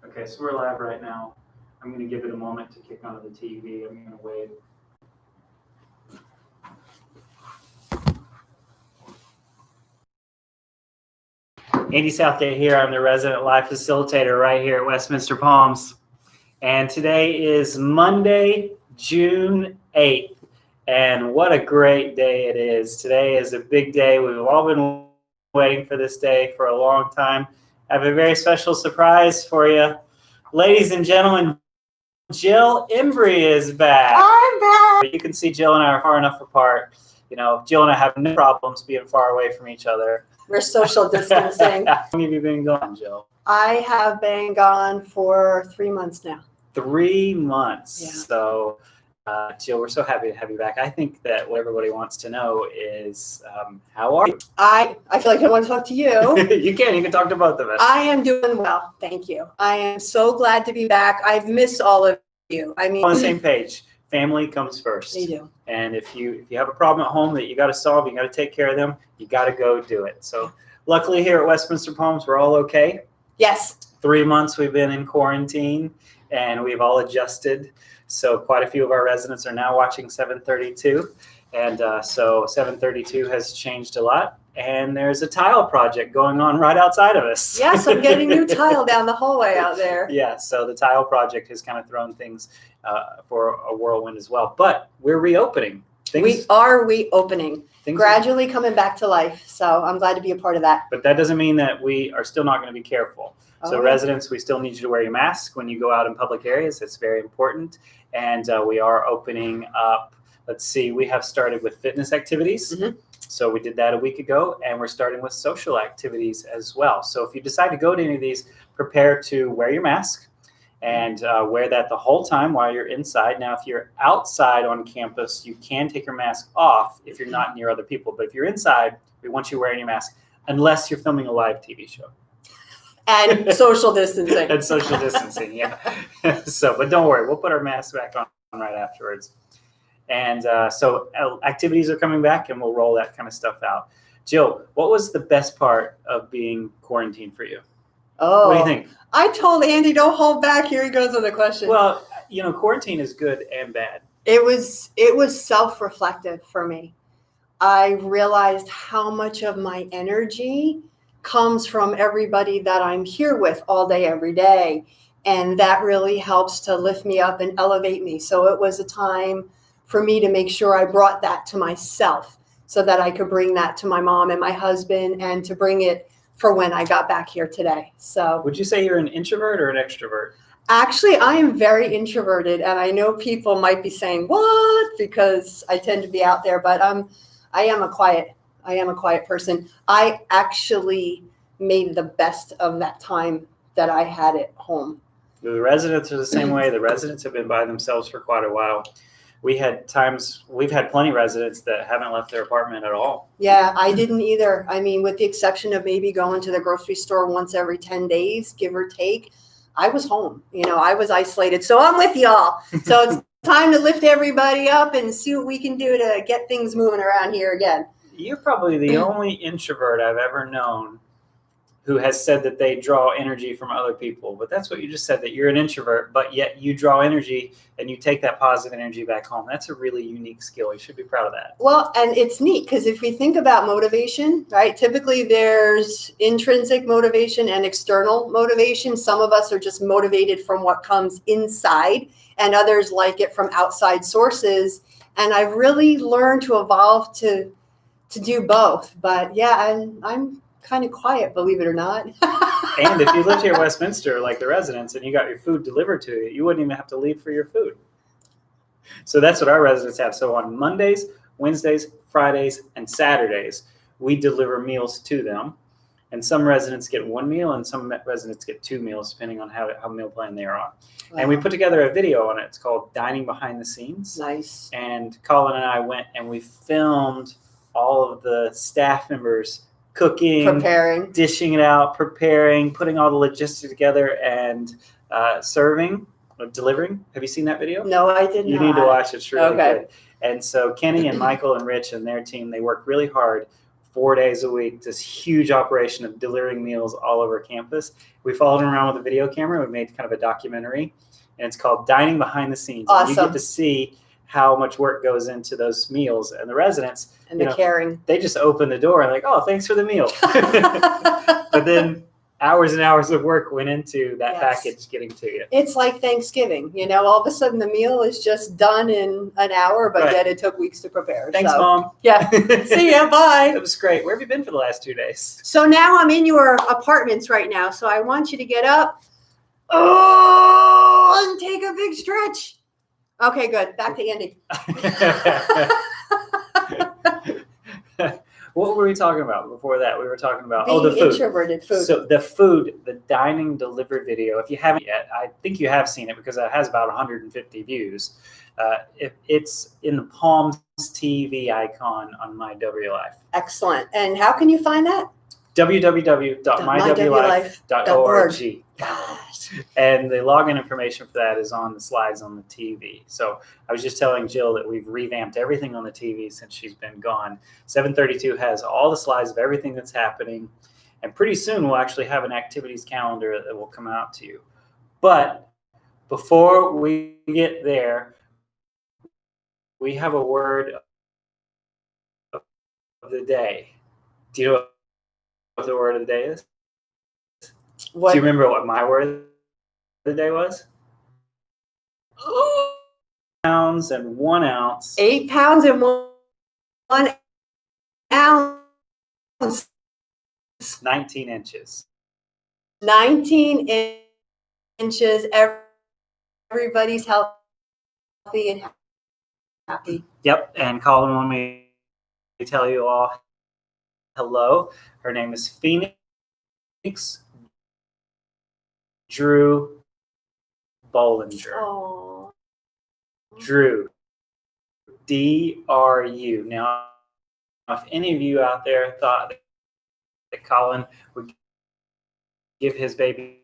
Okay, so we're live right now. I'm going to give it a moment to kick onto the TV. I'm going to wait. Andy Southgate here. I'm the resident live facilitator right here at Westminster Palms. And today is Monday, June 8th. And what a great day it is. Today is a big day. We've all been waiting for this day for a long time. I have a very special surprise for you. Ladies and gentlemen, Jill Embry is back. I'm back. You can see Jill and I are far enough apart. You know, Jill and I have no problems being far away from each other. We're social distancing. How long have you been gone, Jill? I have been gone for 3 months now. 3 months. Yeah. So, Jill, we're so happy to have you back. I think that what everybody wants to know is, how are you? I feel like I want to talk to you. You can talk to both of us. I am doing well. Thank you. I am so glad to be back. I've missed all of you. I mean, on the same page. Family comes first. They do. And if you have a problem at home that you got to solve, you got to take care of them, you got to go do it. So luckily here at Westminster Palms, we're all okay. Yes. 3 months we've been in quarantine and we've all adjusted. So quite a few of our residents are now watching 732. And so 732 has changed a lot. And there's a tile project going on right outside of us. Yes, I'm getting new tile down the hallway out there. Yeah, so the tile project has kind of thrown things for a whirlwind as well. But we're reopening. We are reopening, gradually coming back to life. So I'm glad to be a part of that. But that doesn't mean that we are still not going to be careful. So residents, we still need you to wear your mask when you go out in public areas. It's very important. And we are opening up. Let's see, we have started with fitness activities. Mm-hmm. So we did that a week ago, and we're starting with social activities as well. So if you decide to go to any of these, prepare to wear your mask and wear that the whole time while you're inside. Now, if you're outside on campus, you can take your mask off if you're not near other people. But if you're inside, we want you wearing your mask unless you're filming a live TV show. And social distancing. And social distancing, yeah. So, but don't worry, we'll put our masks back on right afterwards. And so activities are coming back, and we'll roll that kind of stuff out. Jill, what was the best part of being quarantined for you? Oh, what do you think? I told Andy, don't hold back. Here he goes with the question. Well, you know, quarantine is good and bad. It was self-reflective for me. I realized how much of my energy comes from everybody that I'm here with all day, every day. And that really helps to lift me up and elevate me. So it was a time for me to make sure I brought that to myself so that I could bring that to my mom and my husband and to bring it for when I got back here today. So would you say you're an introvert or an extrovert? Actually, I am very introverted, and I know people might be saying, what? Because I tend to be out there, but I am a quiet person. I actually made the best of that time that I had at home. The residents are the same way. The residents have been by themselves for quite a while. We've had plenty of residents that haven't left their apartment at all. Yeah, I didn't either. I mean, with the exception of maybe going to the grocery store once every 10 days, give or take, I was home. You know, I was isolated. So I'm with y'all. So it's time to lift everybody up and see what we can do to get things moving around here again. You're probably the only introvert I've ever known who has said that they draw energy from other people. But that's what you just said, that you're an introvert, but yet you draw energy and you take that positive energy back home. That's a really unique skill. You should be proud of that. Well, and it's neat because if we think about motivation, right, typically there's intrinsic motivation and external motivation. Some of us are just motivated from what comes inside, and others like it from outside sources. And I've really learned to evolve to do both. But yeah, I'm kind of quiet, believe it or not. And if you lived here at Westminster, like the residents, and you got your food delivered to you, you wouldn't even have to leave for your food. So that's what our residents have. So on Mondays, Wednesdays, Fridays, and Saturdays, we deliver meals to them. And some residents get one meal and some residents get 2 meals, depending on how meal plan they are on. Wow. And we put together a video on it. It's called Dining Behind the Scenes. Nice. And Colin and I went and we filmed all of the staff members cooking, preparing, dishing it out, preparing, putting all the logistics together, and serving, delivering. Have you seen that video? No, I did not. You need to watch it. It's really good. And so Kenny and Michael and Rich and their team, they work really hard 4 days a week, this huge operation of delivering meals all over campus. We followed him around with a video camera. We made kind of a documentary, and it's called Dining Behind the Scenes. Awesome. And you get to see how much work goes into those meals, and the residents And the caring. They just open the door and like, oh, thanks for the meal. But then hours and hours of work went into that package getting to you. It's like Thanksgiving, all of a sudden the meal is just done in an hour, but yet it took weeks to prepare. Thanks, Mom. Yeah. See ya. Bye. It was great. Where have you been for the last 2 days? So now I'm in your apartments right now. So I want you to get up. Oh, and take a big stretch. Okay, good. Back to Andy. What were we talking about before that? We were talking about Being the food. Introverted food. So the dining delivered video. If you haven't yet, I think you have seen it because it has about 150 views. It's in the Palms TV icon on MyWLife. Excellent. And how can you find that? www.mywlife.org. Gosh. And the login information for that is on the slides on the TV. So I was just telling Jill that we've revamped everything on the TV since she's been gone. 732 has all the slides of everything that's happening. And pretty soon we'll actually have an activities calendar that will come out to you. But before we get there, we have a word of the day. Do you know what the word of the day is? What? Do you remember what my word of the day was? 8 pounds and 1 ounce. 8 pounds and 1 ounce. 19 inches. 19 inches. Everybody's healthy and happy. Yep. And Colin wanted me to tell you all hello. Her name is Phoenix Drew Bollinger. Oh. Drew. DRU. Now, if any of you out there thought that Colin would give his baby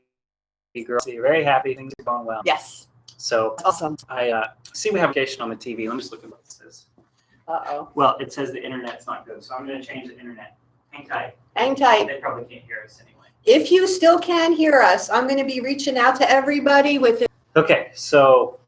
girl, so you're very happy, things are going well. Yes. So Awesome. I see we have a notification on the TV. Let me just look at what it says. Uh-oh. Well, it says the internet's not good, so I'm going to change the internet. Hang tight. Hang tight. They probably can't hear us anyway. If you still can hear us, I'm going to be reaching out to everybody with it. Okay, so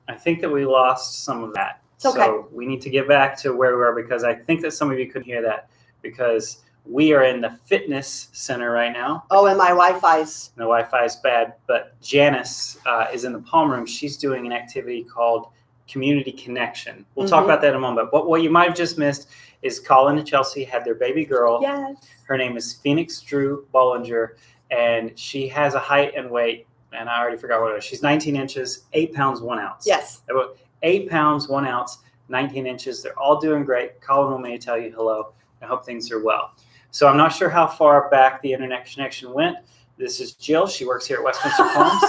I think that we lost some of that. It's okay. So we need to get back to where we were because I think that some of you couldn't hear that because we are in the fitness center right now. Oh, and my Wi-Fi's. The Wi-Fi is bad, but Janice is in the palm room. She's doing an activity called Community Connection. We'll talk about that in a moment. But what you might have just missed is Colin and Chelsea had their baby girl. Yes. Her name is Phoenix Drew Bollinger, and she has a height and weight, and I already forgot what it was. She's 19 inches, 8 pounds, 1 ounce. Yes. 8 pounds, 1 ounce, 19 inches. They're all doing great. Colin wanted me to tell you hello. I hope things are well. So I'm not sure how far back the internet connection went. This is Jill. She works here at Westminster Palms.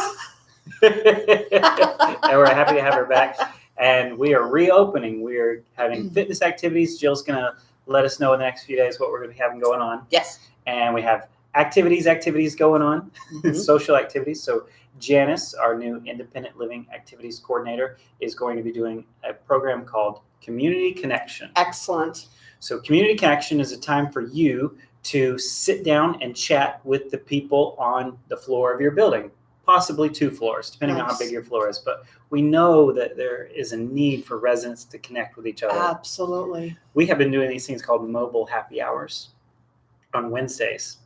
And we're happy to have her back. And we are reopening. We are having fitness activities. Jill's going to let us know in the next few days what we're going to be having going on. Yes. And we have activities going on, social activities. So Janice, our new independent living activities coordinator, is going to be doing a program called Community Connection. Excellent. So Community Connection is a time for you to sit down and chat with the people on the floor of your building, possibly 2 floors, depending on how big your floor is. But we know that there is a need for residents to connect with each other. Absolutely. We have been doing these things called mobile happy hours on Wednesdays.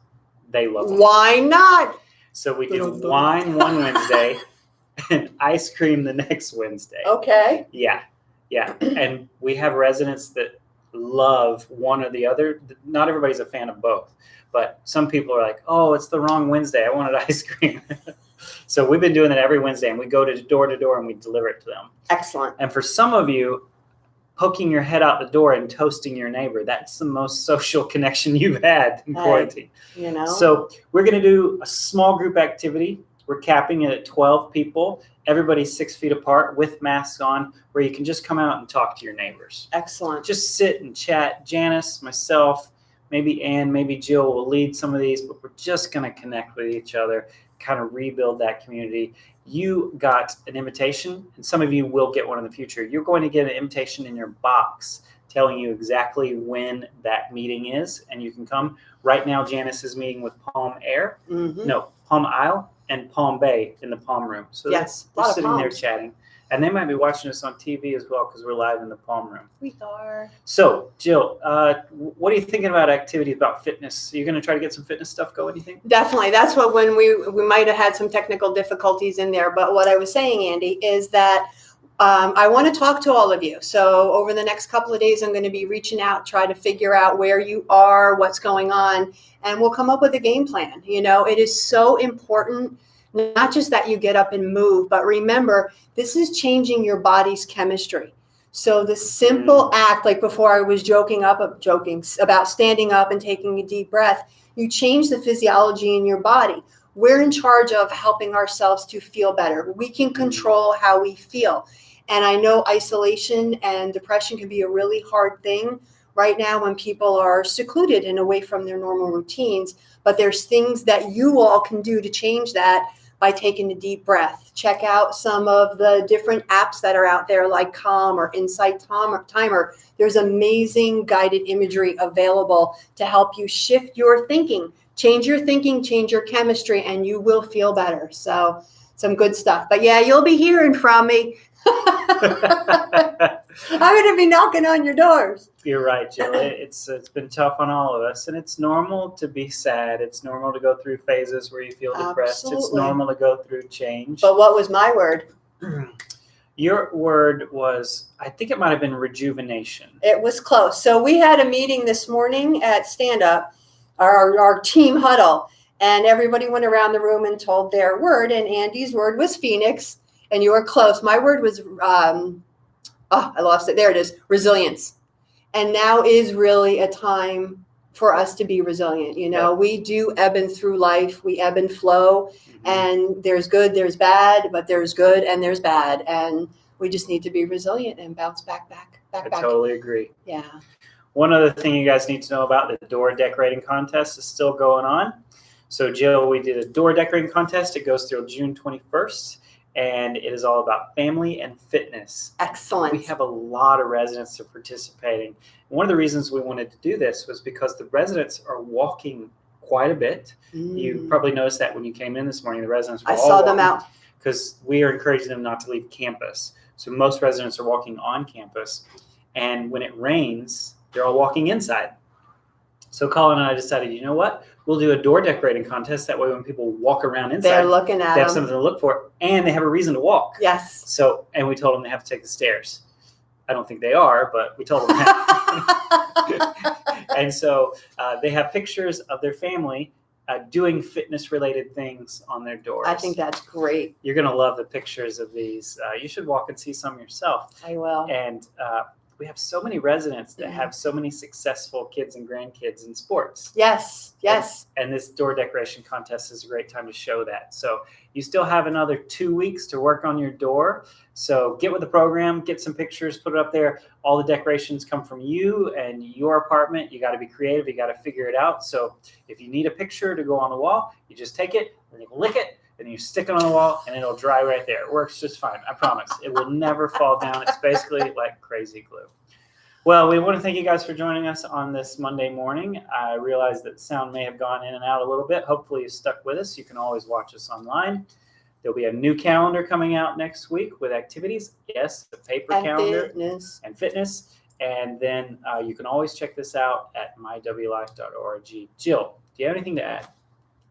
They love them. Why not? So we do wine one Wednesday and ice cream the next Wednesday. Okay. Yeah. And we have residents that love one or the other. Not everybody's a fan of both, but some people are like, oh, it's the wrong Wednesday. I wanted ice cream. So we've been doing that every Wednesday, and we go to door and we deliver it to them. Excellent. And for some of you, poking your head out the door and toasting your neighbor, that's the most social connection you've had in quarantine. So we're going to do a small group activity. We're capping it at 12 people. Everybody's 6 feet apart with masks on, where you can just come out and talk to your neighbors. Excellent. Just sit and chat. Janice, myself, maybe Ann, maybe Jill will lead some of these, but we're just going to connect with each other, kind of rebuild that community. You got an invitation, and some of you will get one in the future. You're going to get an invitation in your box telling you exactly when that meeting is, and you can come. Right now, Janice is meeting with Palm Air, Palm Isle and Palm Bay in the Palm Room. So yes, they're sitting there chatting. And they might be watching us on TV as well because we're live in the Palm Room. We are. So, Jill, what are you thinking about activities, about fitness? Are you going to try to get some fitness stuff going, you think? Definitely. That's what when we might have had some technical difficulties in there. But what I was saying, Andy, is that I want to talk to all of you. So over the next couple of days, I'm going to be reaching out, try to figure out where you are, what's going on, and we'll come up with a game plan. You know, it is so important, not just that you get up and move, but remember, this is changing your body's chemistry. So the simple act, like before I was joking about standing up and taking a deep breath, you change the physiology in your body. We're in charge of helping ourselves to feel better. We can control how we feel. And I know isolation and depression can be a really hard thing right now when people are secluded and away from their normal routines. But there's things that you all can do to change that by taking a deep breath. Check out some of the different apps that are out there like Calm or Insight Timer. There's amazing guided imagery available to help you shift your thinking. Change your thinking, change your chemistry, and you will feel better. So some good stuff. But yeah, you'll be hearing from me. I'm going to be knocking on your doors. You're right, Jill. It's been tough on all of us, and it's normal to be sad. It's normal to go through phases where you feel depressed. Absolutely. It's normal to go through change. But what was my word? Your word was, I think it might have been rejuvenation. It was close. So we had a meeting this morning at Stand Up, our team huddle, and everybody went around the room and told their word, and Andy's word was Phoenix, and you were close. My word was, I lost it. There it is, resilience. And now is really a time for us to be resilient. You know, we do ebb and through life. We ebb and flow, and there's good, there's bad, but there's good and there's bad. And we just need to be resilient and bounce back. I totally agree. Yeah. One other thing you guys need to know about, the door decorating contest is still going on. So, Jill, we did a door decorating contest. It goes through June 21st. And it is all about family and fitness. Excellent. We have a lot of residents that are participating. One of the reasons we wanted to do this was because the residents are walking quite a bit. You probably noticed that when you came in this morning, the residents were all walking. I saw them out. Because we are encouraging them not to leave campus. So most residents are walking on campus. And when it rains, they're all walking inside. So Colin and I decided, you know what? We'll do a door decorating contest. That way when people walk around inside, they're looking at they have something to look for, and they have a reason to walk. Yes. So, and we told them they have to take the stairs. I don't think they are, but we told them that. And so they have pictures of their family doing fitness-related things on their doors. I think that's great. You're going to love the pictures of these. You should walk and see some yourself. I will. And we have so many residents that have so many successful kids and grandkids in sports. Yes. And this door decoration contest is a great time to show that. So you still have another 2 weeks to work on your door. So get with the program, get some pictures, put it up there. All the decorations come from you and your apartment. You got to be creative. You got to figure it out. So if you need a picture to go on the wall, you just take it and you lick it. And you stick it on the wall, and it'll dry right there. It works just fine. I promise. It will never fall down. It's basically like crazy glue. Well, we want to thank you guys for joining us on this Monday morning. I realize that sound may have gone in and out a little bit. Hopefully you stuck with us. You can always watch us online. There'll be a new calendar coming out next week with activities. Yes, the paper calendar. And fitness. And then you can always check this out at mywlife.org. Jill, do you have anything to add?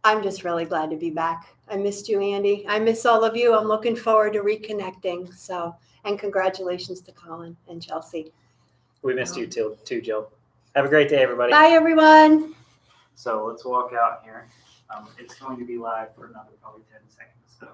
I'm just really glad to be back. I missed you, Andy. I miss all of you. I'm looking forward to reconnecting. So, and congratulations to Colin and Chelsea. We missed you too, Jill. Have a great day, everybody. Bye, everyone. So let's walk out here. It's going to be live for another probably 10 seconds. So.